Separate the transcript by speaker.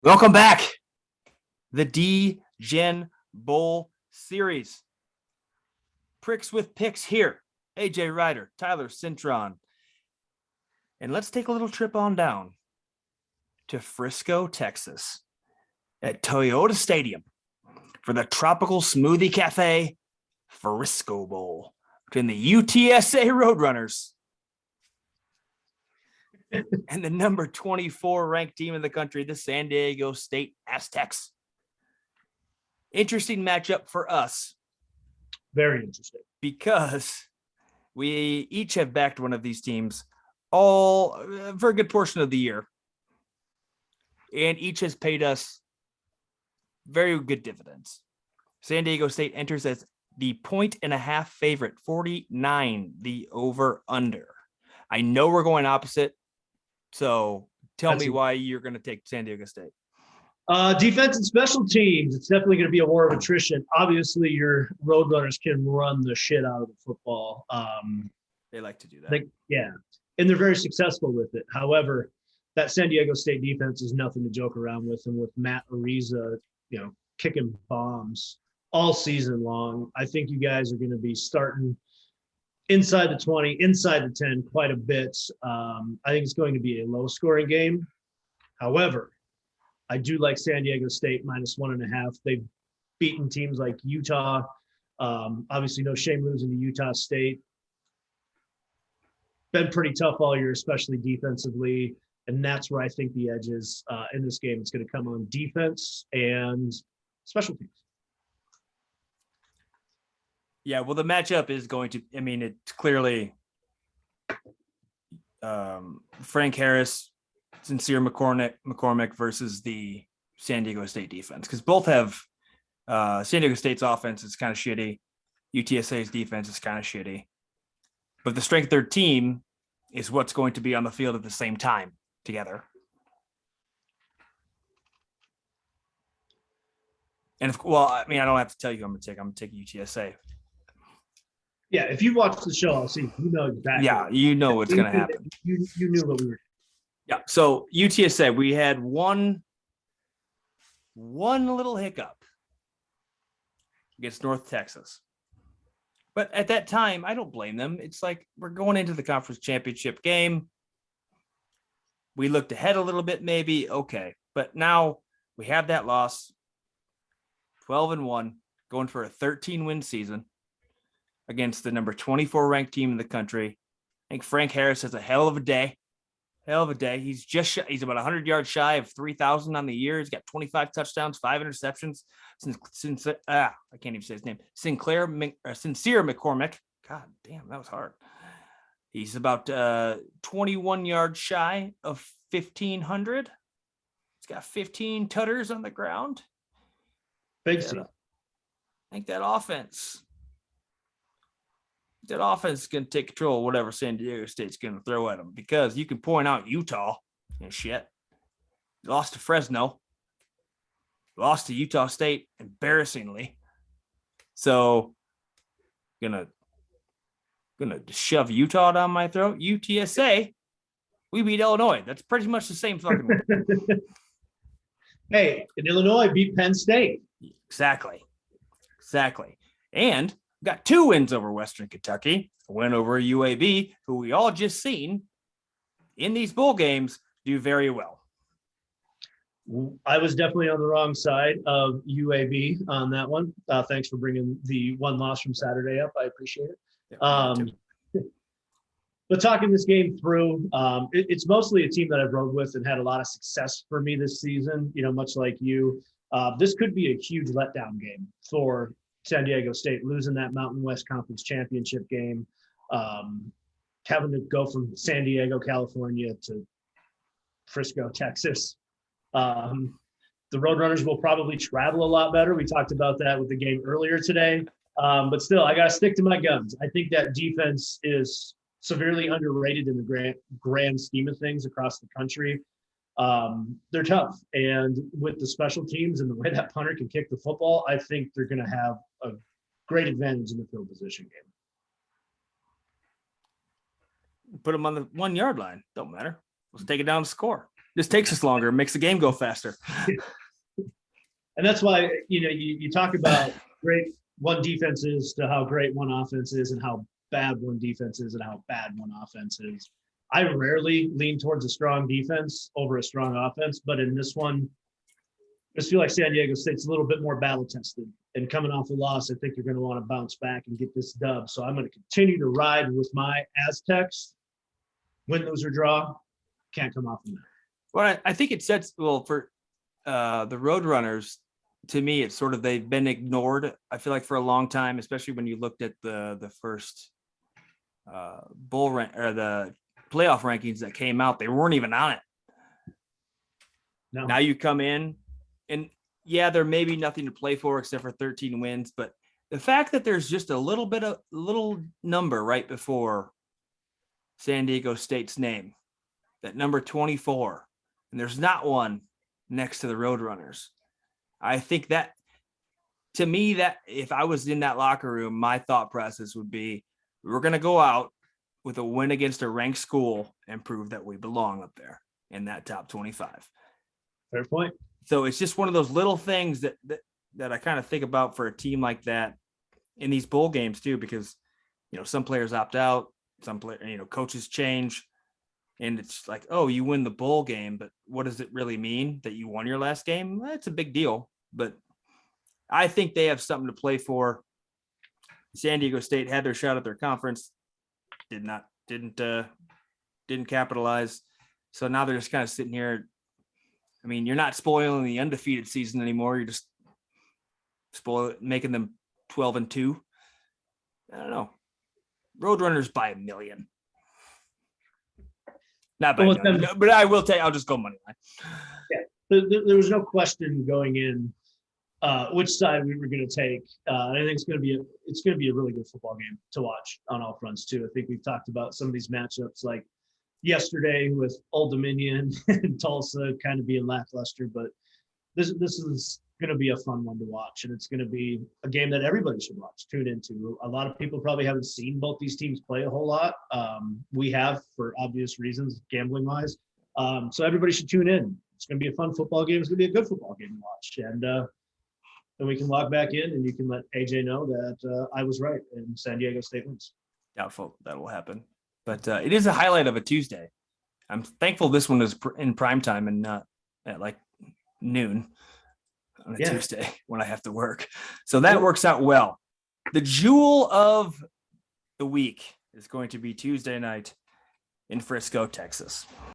Speaker 1: Welcome back. The Degen Bowl series. Pricks with picks here. AJ Ryder, Tyler Cintron. And let's take a little trip on down to Frisco, Texas at Toyota Stadium for the Tropical Smoothie Cafe Frisco Bowl between the UTSA Roadrunners and the number 24 ranked team in the country, the San Diego State Aztecs. Interesting matchup for us.
Speaker 2: Very interesting.
Speaker 1: Because we each have backed one of these teams all for a good portion of the year. And each has paid us very good dividends. San Diego State enters as the 1.5 favorite, 49, the over-under. I know we're going opposite. So tell me why you're going to take San Diego State.
Speaker 2: Defense and special teams. It's definitely going to be a war of attrition. Obviously, your Roadrunners can run the shit out of the football.
Speaker 1: They like to do that.
Speaker 2: And they're very successful with it. However, that San Diego State defense is nothing to joke around with. And with Matt Ariza, kicking bombs all season long, I think you guys are going to be starting inside the 20, inside the 10 quite a bit. I think it's going to be a low-scoring game. However, I do like San Diego State -1.5. They've beaten teams like Utah. Obviously, no shame losing to Utah State. Been pretty tough all year, especially defensively. And that's where I think the edge is in this game. It's going to come on defense and special teams.
Speaker 1: Yeah, well, the matchup is going to, it's clearly Frank Harris, Sincere McCormick versus the San Diego State defense. Because both have San Diego State's offense is kind of shitty. UTSA's defense is kind of shitty. But the strength of their team is what's going to be on the field at the same time together. And, I don't have to tell you who I'm going to take. I'm going to take UTSA.
Speaker 2: Yeah, if you watch the show, I'll see. You know exactly.
Speaker 1: Yeah, you know what's going to happen.
Speaker 2: You knew what we were.
Speaker 1: Yeah. So UTSA, we had one little hiccup against North Texas, but at that time, I don't blame them. It's like we're going into the conference championship game. We looked ahead a little bit, maybe okay, but now we have that loss. 12-1, going for a 13-win season against the number 24 ranked team in the country. I think Frank Harris has a hell of a day. He's about 100 yards shy of 3,000 on the year. He's got 25 touchdowns, 5 interceptions. Since I can't even say his name. Sincere McCormick. God damn, that was hard. He's about 21 yards shy of 1,500. He's got 15 tutters on the ground.
Speaker 2: Big stuff.
Speaker 1: I think that offense is going to take control of whatever San Diego State's going to throw at them, because you can point out Utah and shit. Lost to Fresno. Lost to Utah State, embarrassingly. So, gonna shove Utah down my throat. UTSA, we beat Illinois. That's pretty much the same fucking way.
Speaker 2: Hey, and Illinois beat Penn State.
Speaker 1: Exactly. And got 2 wins over Western Kentucky, a win over UAB, who we all just seen in these bowl games do very well.
Speaker 2: I was definitely on the wrong side of UAB on that one. Thanks for bringing the one loss from Saturday up. I appreciate it. But talking this game through, it's mostly a team that I've rode with and had a lot of success for me this season, much like you. This could be a huge letdown game for San Diego State, losing that Mountain West Conference championship game, having to go from San Diego, California to Frisco, Texas. The Roadrunners will probably travel a lot better. We talked about that with the game earlier today. But still, I got to stick to my guns. I think that defense is severely underrated in the grand scheme of things across the country. They're tough. And with the special teams and the way that punter can kick the football, I think they're going to have a great advantage in the field position game.
Speaker 1: Put them on the 1 yard line. Don't matter. Let's take it down to score. Just takes us longer, makes the game go faster.
Speaker 2: And that's why, you talk about great one defense is to how great one offense is and how bad one defense is and how bad one offense is. I rarely lean towards a strong defense over a strong offense, but in this one, I just feel like San Diego State's a little bit more battle tested. And coming off a loss, I think you're going to want to bounce back and get this dub. So I'm going to continue to ride with my Aztecs. Win, lose, or draw. Can't come off of that.
Speaker 1: Well, I think it sets for the Roadrunners. To me, it's sort of they've been ignored. I feel like for a long time, especially when you looked at the first bowl rank or the playoff rankings that came out, they weren't even on it.
Speaker 2: No.
Speaker 1: Now you come in, and yeah, there may be nothing to play for except for 13 wins, but the fact that there's just a little number right before San Diego State's name, that number 24, and there's not one next to the Roadrunners. I think that, to me, that if I was in that locker room, my thought process would be, we're going to go out with a win against a ranked school and prove that we belong up there in that top 25.
Speaker 2: Fair point.
Speaker 1: So it's just one of those little things that I kind of think about for a team like that in these bowl games too, because, some players opt out, some coaches change. And it's like, oh, you win the bowl game, but what does it really mean that you won your last game? Well, it's a big deal, but I think they have something to play for. San Diego State had their shot at their conference, didn't capitalize. So now they're just kind of sitting here. I mean, you're not spoiling the undefeated season anymore. You're just making them 12-2. I don't know. Roadrunners by 1 million. Not by million, but I will tell you, I'll just go money line.
Speaker 2: Yeah, there was no question going in which side we were going to take. I think it's going to be a really good football game to watch on all fronts too. I think we've talked about some of these matchups like yesterday with Old Dominion and Tulsa kind of being lackluster, but this is going to be a fun one to watch, and it's going to be a game that everybody should watch, tune into. A lot of people probably haven't seen both these teams play a whole lot. We have, for obvious reasons, gambling wise. So everybody should tune in. It's going to be a fun football game. It's going to be a good football game to watch, and then we can log back in, and you can let AJ know that I was right and San Diego State wins.
Speaker 1: Doubtful that will happen, but it is a highlight of a Tuesday. I'm thankful this one is in prime time and not at like noon on a Tuesday when I have to work. So that works out well. The jewel of the week is going to be Tuesday night in Frisco, Texas.